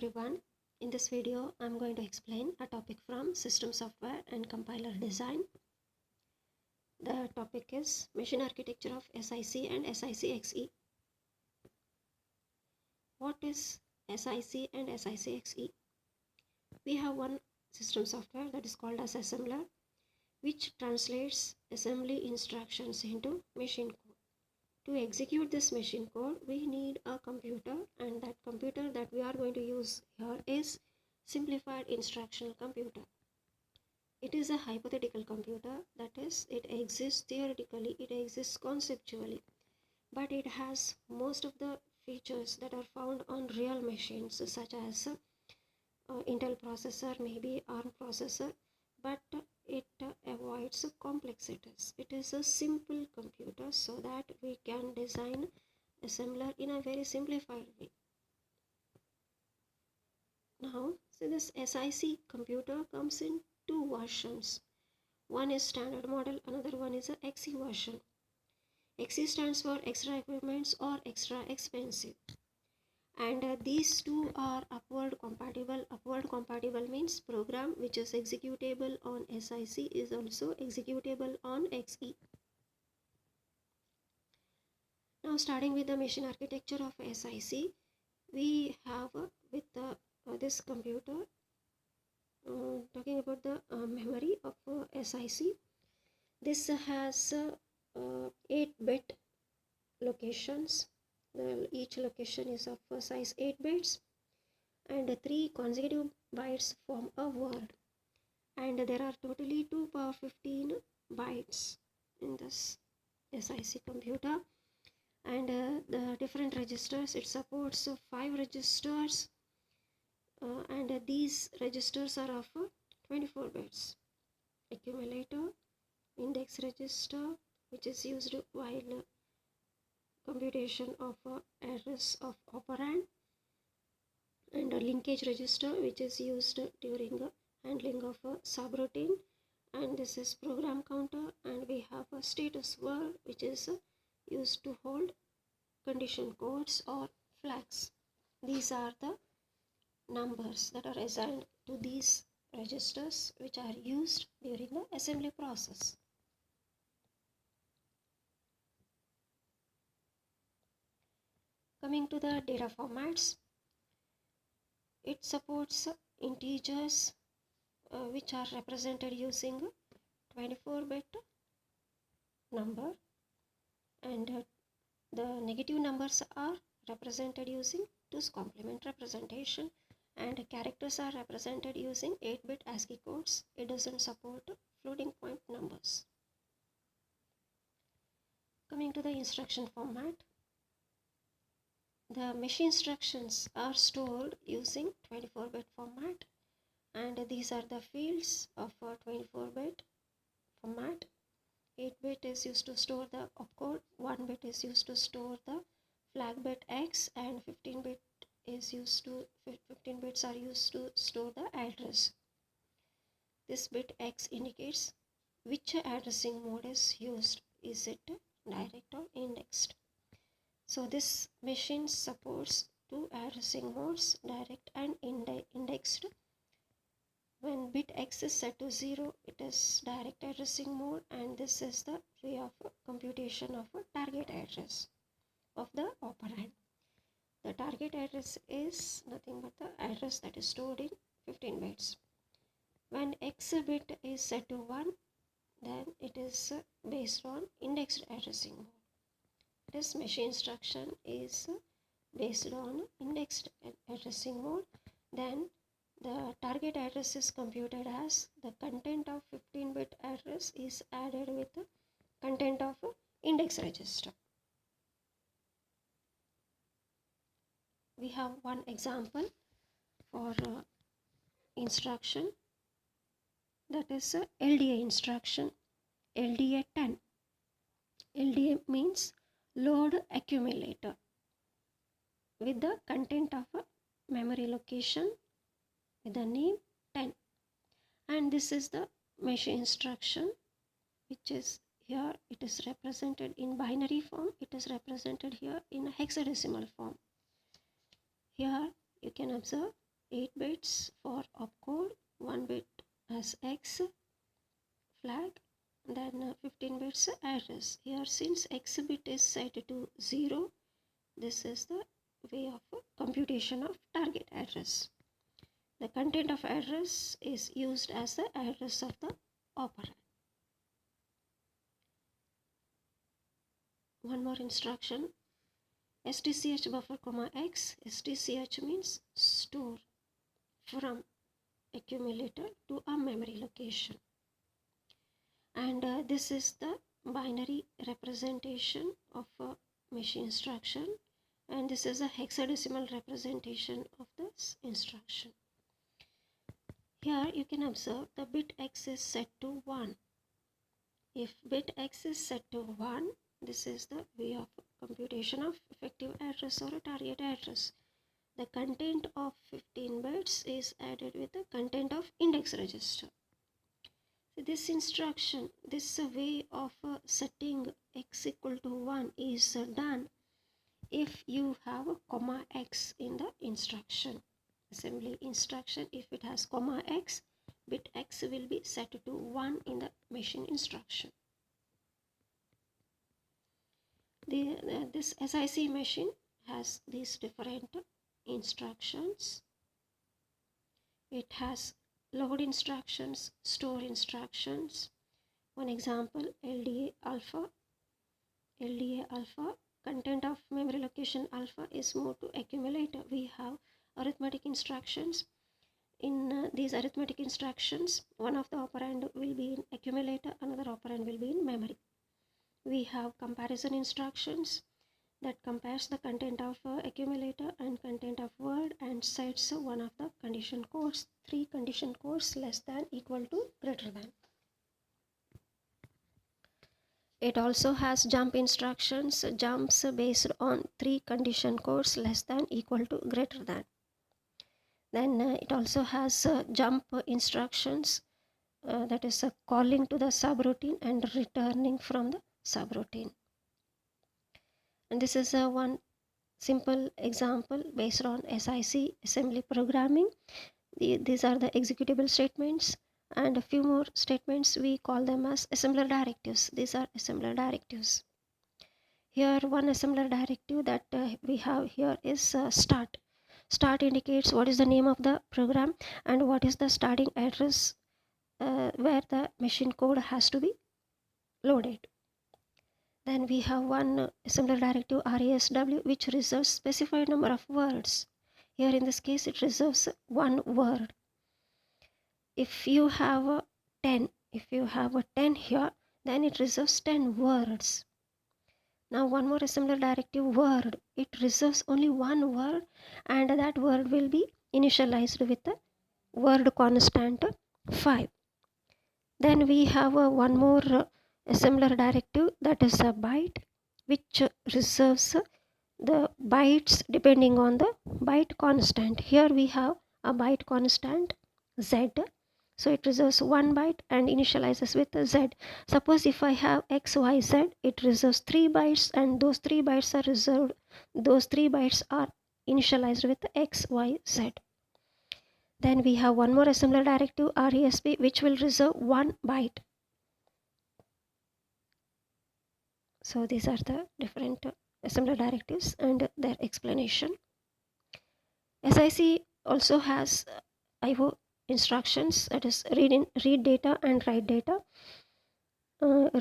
everyone. In this video, I'm going to explain a topic from System Software and Compiler Design. The topic is Machine Architecture of SIC and SICXE. What is SIC and SICXE? We have one system software that is called as assembler, which translates assembly instructions into machine code. To execute this machine code, we need a computer, and that computer that we are going to use here is simplified instructional computer. It is a hypothetical computer, that is, it exists theoretically, it exists conceptually, but it has most of the features that are found on real machines, such as Intel processor, maybe ARM processor, but it avoids complexities. It is a simple computer so that we can design assembler in a very simplified way. Now, so this SIC computer comes in two versions. One is standard model, another one is a XE version. XE stands for extra equipments or extra expensive. And these two are upward compatible. Upward compatible means program which is executable on SIC is also executable on XE. Now, starting with the machine architecture of SIC, we have with this computer, talking about the memory of SIC. This has 8-bit locations. Each location is of size 8 bits, and 3 consecutive bytes form a word, and there are totally 2 power 15 bytes in this SIC computer. And the different registers, it supports 5 registers, and these registers are of 24 bits. Accumulator, index register, which is used while computation of address of operand, and a linkage register, which is used during handling of a subroutine, and this is program counter, and we have a status word, which is used to hold condition codes or flags. These are the numbers that are assigned to these registers, which are used during the assembly process. Coming to the data formats, it supports integers which are represented using 24-bit number, and the negative numbers are represented using 2's complement representation, and characters are represented using 8-bit ASCII codes. It doesn't support floating point numbers. Coming to the instruction format, the machine instructions are stored using 24-bit format, and these are the fields of 24-bit format. 8-bit is used to store the opcode, 1-bit is used to store the flag bit X, and 15 bits are used to store the address. This bit X indicates which addressing mode is used. Is it direct or indexed? So this machine supports 2 addressing modes, direct and indexed. When bit X is set to 0, it is direct addressing mode, and this is the way of computation of a target address of the operand. The target address is nothing but the address that is stored in 15 bits. When X bit is set to 1, then it is based on indexed addressing mode. This machine instruction is based on indexed addressing mode. Then the target address is computed as the content of 15-bit address is added with the content of index register. We have one example for instruction, that is LDA instruction, LDA 10. LDA means load accumulator, with the content of a memory location with the name 10, and this is the machine instruction, which is here. It is represented in binary form, it is represented here in hexadecimal form. Here you can observe 8 bits for opcode, 1 bit as X flag, then 15 bits address. Here since X bit is set to 0, this is the way of computation of target address. The content of address is used as the address of the operand. One more instruction, STCH buffer comma X. STCH means store from accumulator to a memory location, and this is the binary representation of a machine instruction, and this is a hexadecimal representation of this instruction. Here you can observe the bit X is set to 1. If bit X is set to 1, this is the way of computation of effective address or a target address. The content of 15 bits is added with the content of index register. So this instruction, this way of setting X equal to 1 is done if you have a comma X in the instruction. Assembly instruction, if it has comma X, bit X will be set to 1 in the machine instruction. This SIC machine has these different instructions. It has load instructions, store instructions. One example, LDA alpha. LDA alpha, content of memory location alpha is moved to accumulator. We have arithmetic instructions. In these arithmetic instructions, one of the operand will be in accumulator, another operand will be in memory. We have comparison instructions that compares the content of accumulator and content of word and sets one of the condition codes, 3 condition codes less than, equal to, greater than. It also has jump instructions, jumps based on 3 condition codes less than, equal to, greater than. Then it also has jump instructions, that is calling to the subroutine and returning from the subroutine. And this is one simple example based on SIC assembly programming. These are the executable statements, and a few more statements we call them as assembler directives. These are assembler directives. Here one assembler directive that we have here is start. Start indicates what is the name of the program and what is the starting address where the machine code has to be loaded. Then we have one assembler directive RESW, which reserves specified number of words. Here in this case it reserves 1 word. If you have a 10 here, then it reserves 10 words. Now one more assembler directive word, it reserves only 1 word, and that word will be initialized with the word constant 5. Then we have one more assembler directive, that is a byte, which reserves the bytes depending on the byte constant. Here we have a byte constant Z, so it reserves 1 byte and initializes with Z. Suppose if I have XYZ, it reserves 3 bytes, and those 3 bytes are reserved, those 3 bytes are initialized with XYZ. Then we have one more assembler directive RESP, which will reserve 1 byte. So these are the different assembler directives and their explanation. SIC also has IO instructions, that is read data and write data.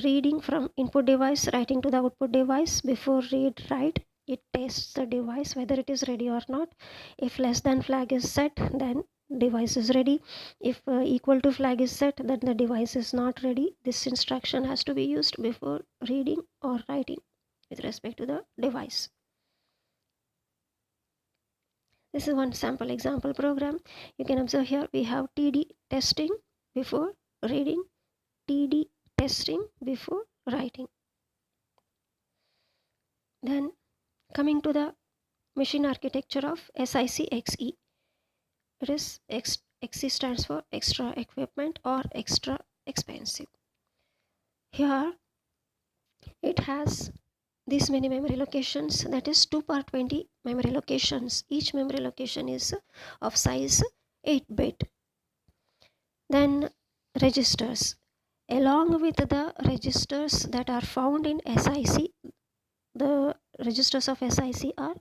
Reading from input device, writing to the output device. Before read write, it tests the device whether it is ready or not. If less than flag is set, then device is ready. If equal to flag is set, then the device is not ready. This instruction has to be used before reading or writing with respect to the device. This is one sample example program. You can observe here we have TD testing before reading, TD testing before writing. Then coming to the machine architecture of SICXE. It is XE stands for extra equipment or extra expensive. Here it has this many memory locations, that is 2 per 20 memory locations. Each memory location is of size 8-bit. Then registers. Along with the registers that are found in SIC, the registers of SIC are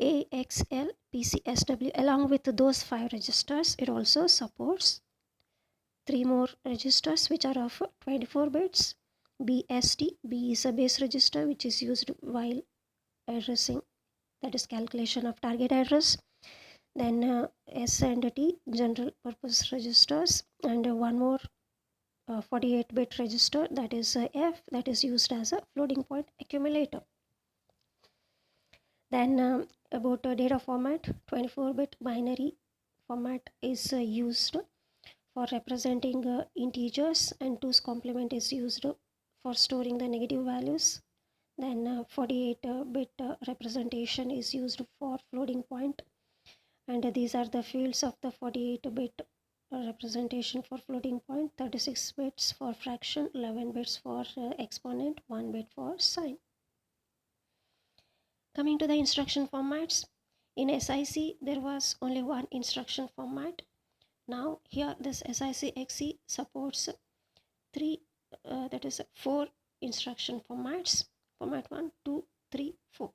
A, X, L, P, C, S, W. Along with those 5 registers, it also supports 3 more registers which are of 24 bits. BST, B is a base register which is used while addressing, that is calculation of target address. Then S and T, general purpose registers, and one more 48-bit register, that is F, that is used as a floating point accumulator. Then about data format, 24-bit binary format is used for representing integers, and 2's complement is used for storing the negative values. Then 48-bit representation is used for floating point, and these are the fields of the 48-bit representation for floating point: 36 bits for fraction, 11 bits for exponent, 1 bit for sign. Coming to the instruction formats, in SIC there was only one instruction format. Now here this SICXE supports 4 instruction formats: format 1, 2, 3, 4.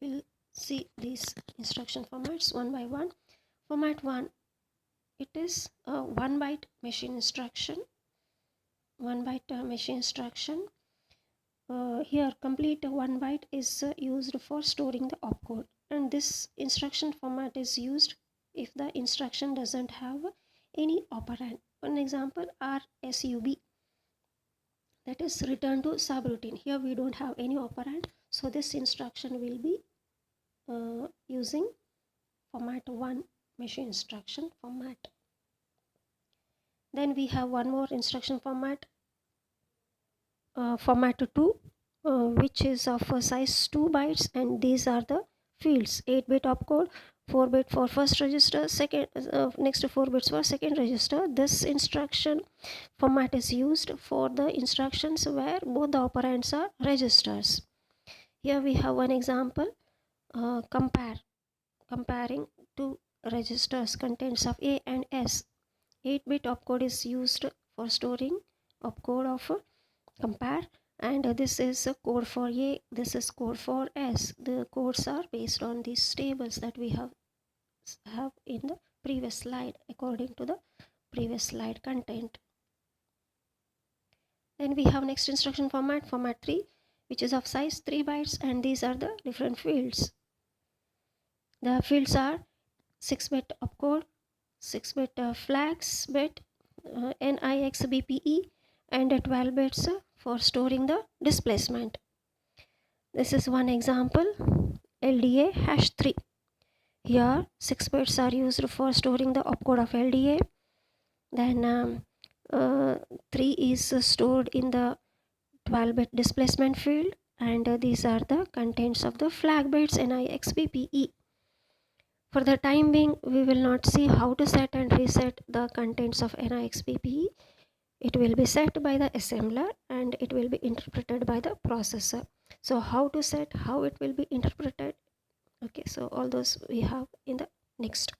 We'll see these instruction formats one by one. Format 1, it is a 1-byte machine instruction. 1-byte machine instruction. Here complete 1 byte is used for storing the opcode, and this instruction format is used if the instruction doesn't have any operand. An example are SUB, that is return to subroutine. Here we don't have any operand, so this instruction will be using format 1 machine instruction format. Then we have one more instruction format, format 2, which is of size 2 bytes, and these are the fields: 8-bit opcode, 4-bit for first register, next 4 bits for second register. This instruction format is used for the instructions where both the operands are registers. Here we have one example, comparing two registers contents of A and S. 8-bit opcode is used for storing opcode of compare, and this is a code for A, this is code for S. The codes are based on these tables that we have in the previous slide, according to the previous slide content. Then we have next instruction format, format 3, which is of size 3 bytes, and these are the different fields. The fields are 6-bit opcode, 6-bit flags bit, NIXBPE, and 12 bits for storing the displacement. This is one example, LDA #3. Here 6 bits are used for storing the opcode of LDA. Then 3 is stored in the 12-bit displacement field, and these are the contents of the flag bits NIXBPE. For the time being, we will not see how to set and reset the contents of NIXBPE. It will be set by the assembler and it will be interpreted by the processor. So how to set, how it will be interpreted, okay, so all those we have in the next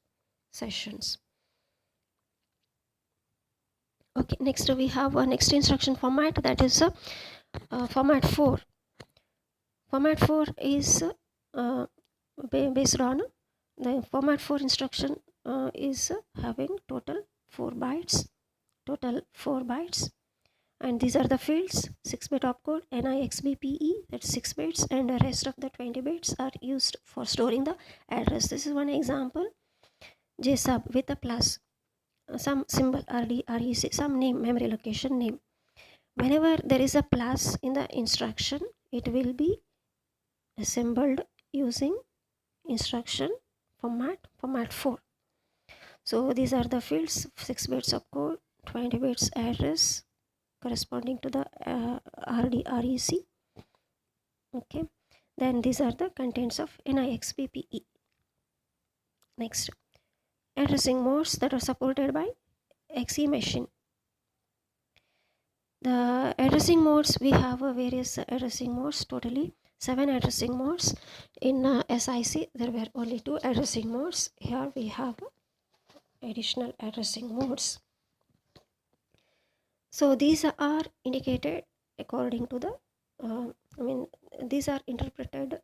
sessions. Okay, next we have a next instruction format, that is format 4. Format 4 is based on the format 4 instruction is having total 4 bytes, and these are the fields: 6-bit opcode, NIXBPE, that's 6 bits, and the rest of the 20 bits are used for storing the address. This is one example, JSUB with a plus, some symbol RD, REC, some name, memory location name. Whenever there is a plus in the instruction, it will be assembled using instruction format 4. So these are the fields: 6 bits opcode, 20 bits address corresponding to the RD, REC. Okay, then these are the contents of NIXBPE. Next, addressing modes that are supported by SIC machine. The addressing modes, we have various addressing modes, totally 7 addressing modes. In SIC there were only 2 addressing modes. Here we have additional addressing modes. So these are indicated according to the these are interpreted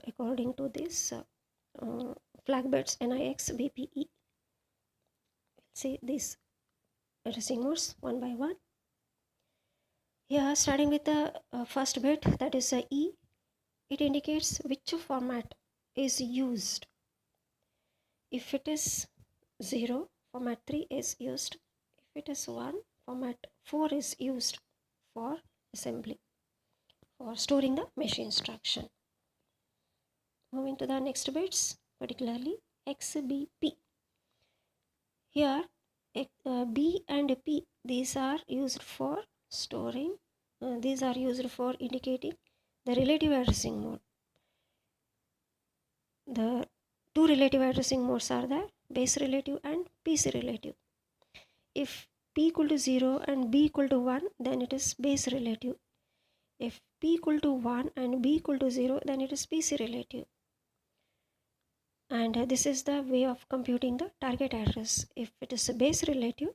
according to this flag bits NIX BPE. See these addressing modes one by one. Here, starting with the first bit, that is E, it indicates which format is used. If it is 0, format 3 is used. If it is 1, format 4 is used for assembly, for storing the machine instruction. Moving to the next bits, particularly XBP. Here, B and P, these are used for storing, these are used for indicating the relative addressing mode. The 2 relative addressing modes are the base relative and PC relative. If P equal to 0 and B equal to 1, then it is base relative. If P equal to 1 and B equal to 0, then it is PC relative. And this is the way of computing the target address. If it is a base relative,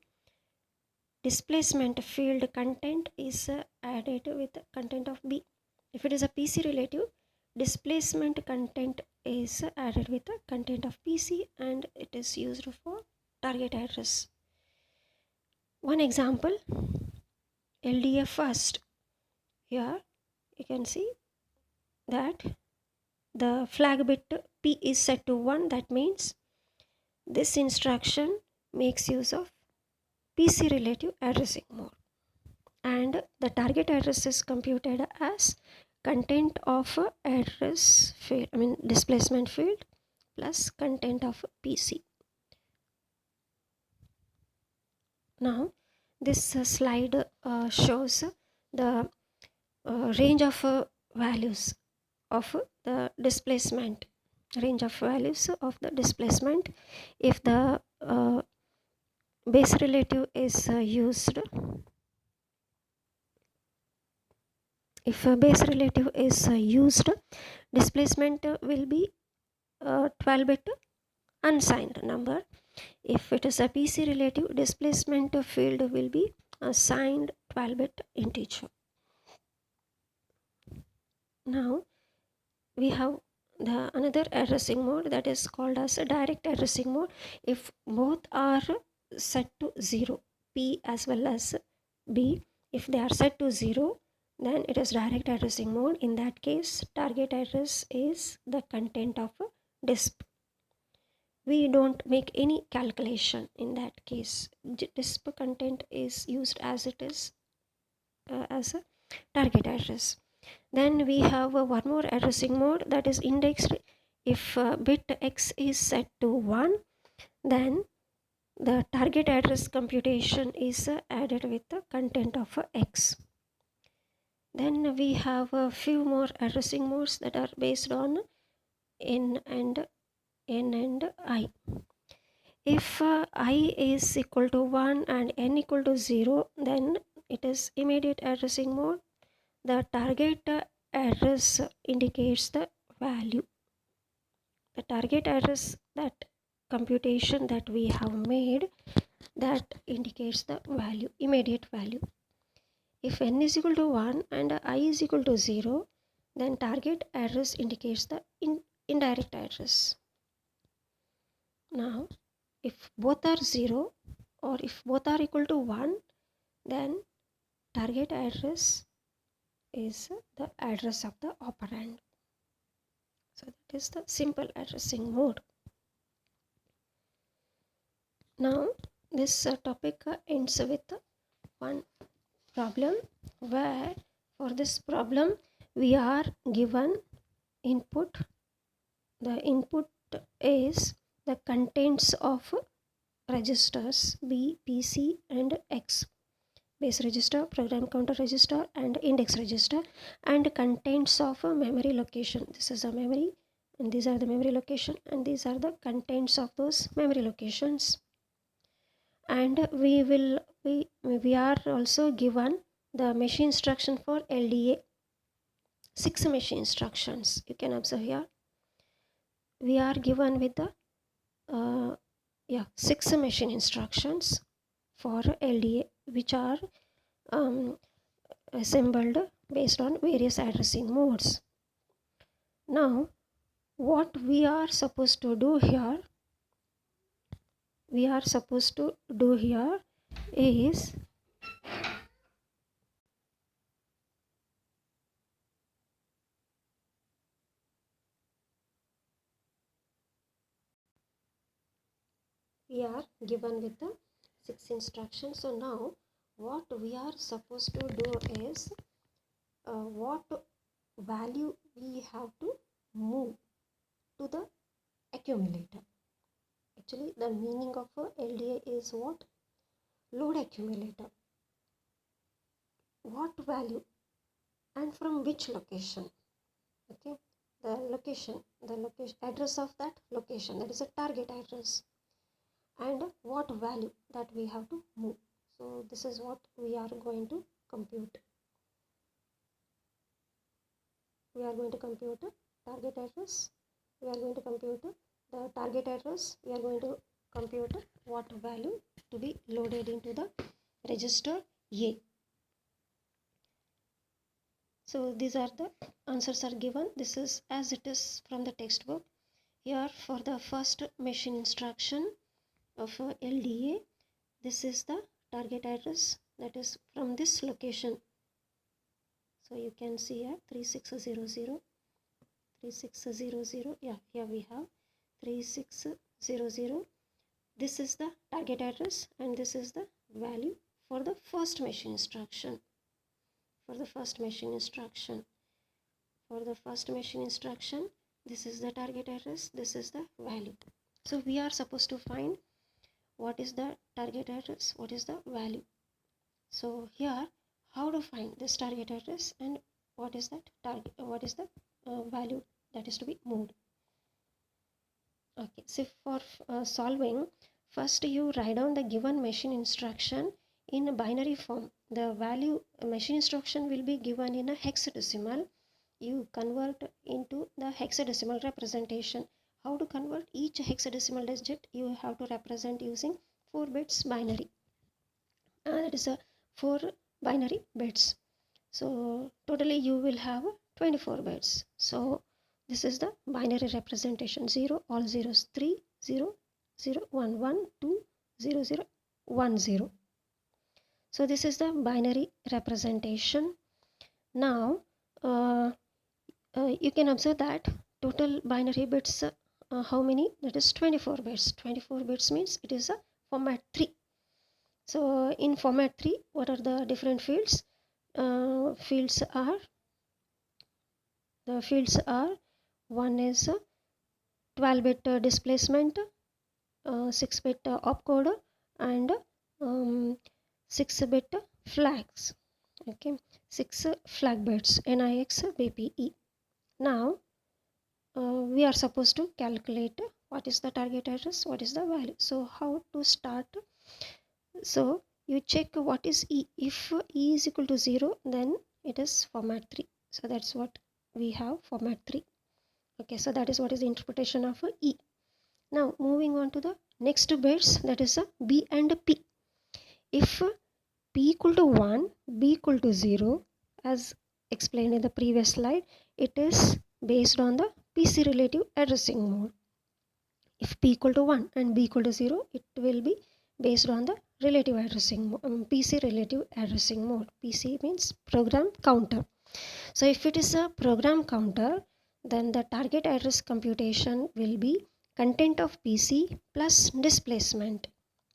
displacement field content is added with the content of B. If it is a PC relative, displacement content is added with the content of PC and it is used for target address. One example, LDA first. Here you can see that the flag bit P is set to 1. That means this instruction makes use of PC relative addressing mode, and the target address is computed as content of address field, displacement field plus content of PC. Now this slide shows the range of values of the displacement, range of values of the displacement if the base relative is used. If a base relative is used, displacement will be 12-bit unsigned number. If it is a PC relative, displacement field will be a signed 12-bit integer. Now we have the another addressing mode that is called as a direct addressing mode. If both are set to 0, P as well as B, if they are set to 0, then it is direct addressing mode. In that case, target address is the content of a disp. We don't make any calculation in that case. Disp content is used as it is as a target address. Then we have one more addressing mode that is indexed. If bit X is set to 1, then the target address computation is added with the content of X. Then we have a few more addressing modes that are based on N and I. If I is equal to 1 and N equal to 0, then it is immediate addressing mode. The target address indicates the value. The target address, that computation that we have made, that indicates the value, immediate value. If N is equal to 1 and I is equal to 0, then target address indicates the indirect address. Now, if both are 0 or if both are equal to 1, then target address is the address of the operand. So that is the simple addressing mode. Now this topic ends with one problem, where for this problem we are given input. The input is the contents of registers B, P, C and X. Base register, program counter register and index register, and contents of a memory location. This is a memory and these are the memory location and these are the contents of those memory locations. And we will we are also given the machine instruction for LDA 6 machine instructions. You can observe here we are given with the 6 machine instructions for LDA, which are assembled based on various addressing modes. Now what we are supposed to do here, is we are given with the 6 instructions. So now what we are supposed to do is what value we have to move to the accumulator. Actually the meaning of LDA is what? Load accumulator. What value and from which location? Okay, the location address of that location, that is a target address, and what value that we have to move. So this is what we are going to compute. We are going to compute the target address. We are going to compute the target address. We are going to compute what value to be loaded into the register A. So these are the answers are given. This is as it is from the textbook. Here for the first machine instruction of LDA, this is the target address, that is from this location. So you can see here 3600, yeah, here we have 3600. This is the target address and this is the value for the first machine instruction. For the first machine instruction, this is the target address, this is the value. So we are supposed to find what is the target address, what is the value. So here how to find this target address and what is that target, what is the value that is to be moved. Okay, so for solving, first you write down the given machine instruction in a binary form. The value machine instruction will be given in a hexadecimal. You convert into the hexadecimal representation. How to convert each hexadecimal digit? You have to represent using 4 bits binary. That is a 4 binary bits. So totally you will have 24 bits. So this is the binary representation. 0, all zeros, 3, 0, 0, 1, 1, 2, 0, 0, 1, 0. So this is the binary representation. Now you can observe that total binary bits, how many? That is 24 bits. 24 bits means it is a format 3. So in format 3, what are the different fields? Fields are one is 12-bit displacement, 6-bit opcode, and 6-bit flags. Okay, 6 flag bits, NIX, BPE. Now we are supposed to calculate what is the target address, what is the value. So how to start? So you check what is E. If E is equal to 0, then it is format 3. So that's what we have, format 3. Okay, so that is what is the interpretation of E. Now moving on to the next bits, that is B and P. If P equal to 1, B equal to 0, as explained in the previous slide, it is based on the PC relative addressing mode. If P equal to 1 and B equal to 0, it will be based on the relative addressing mode, PC relative addressing mode. PC means program counter. So if it is a program counter, then the target address computation will be content of PC plus displacement.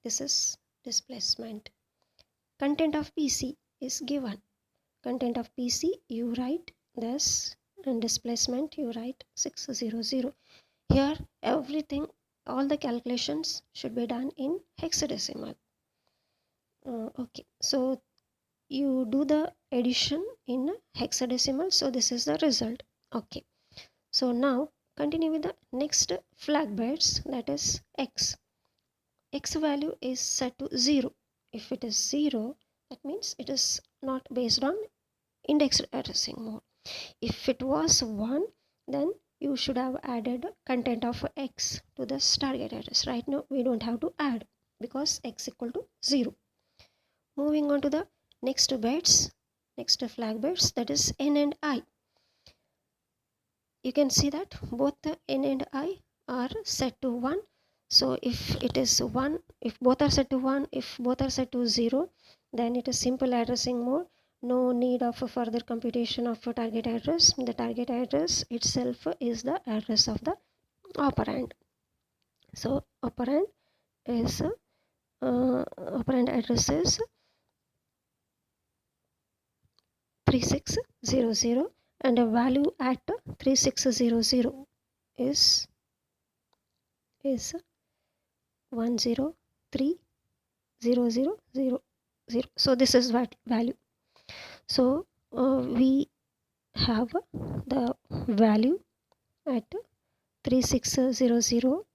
This is displacement. Content of PC is given. Content of PC you write this, and displacement you write 600. Here everything, all the calculations should be done in hexadecimal. Okay, so you do the addition in hexadecimal. So this is the result. Okay, so now continue with the next flag bits, that is X. X value is set to 0. If it is 0, that means it is not based on indexed addressing mode. If it was 1, then you should have added content of X to this target address. Right now we don't have to add because X equal to 0. Moving on to the next bits, next flag bits, that is N and I. You can see that both the N and I are set to 1. So if it is 1, if both are set to 1, if both are set to 0, then it is simple addressing mode. No need of a further computation of a target address. The target address itself is the address of the operand. So operand is operand address is 3600 and a value at 3600 is 103000. So this is what value. So we have the value at 3600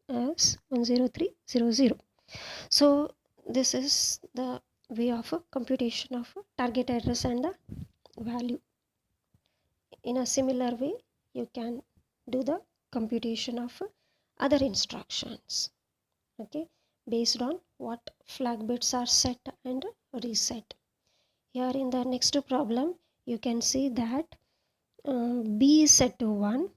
as 10300. So this is the way of a computation of a target address and the value. In a similar way, you can do the computation of other instructions, okay, based on what flag bits are set and reset. Here in the next problem, you can see that B is set to 1.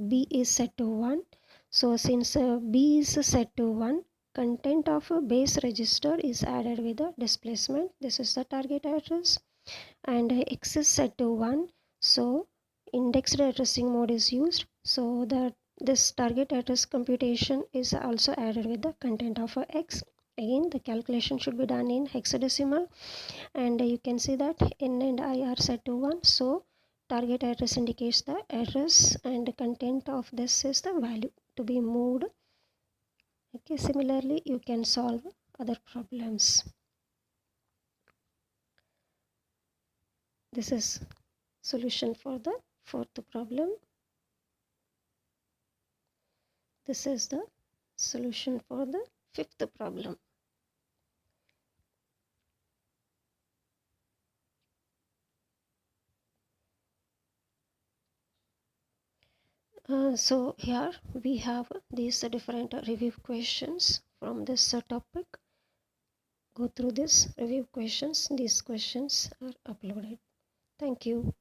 B is set to 1. So since B is set to 1, content of a base register is added with the displacement. This is the target address. And X is set to 1. So indexed addressing mode is used. So that this target address computation is also added with the content of a X. Again, the calculation should be done in hexadecimal. And you can see that N and I are set to 1. So target address indicates the address and the content of this is the value to be moved. Okay, similarly you can solve other problems. This is solution for the fourth problem. This is the solution for the fifth problem. So here we have these different review questions from this topic. Go through this review questions. These questions are uploaded. Thank you.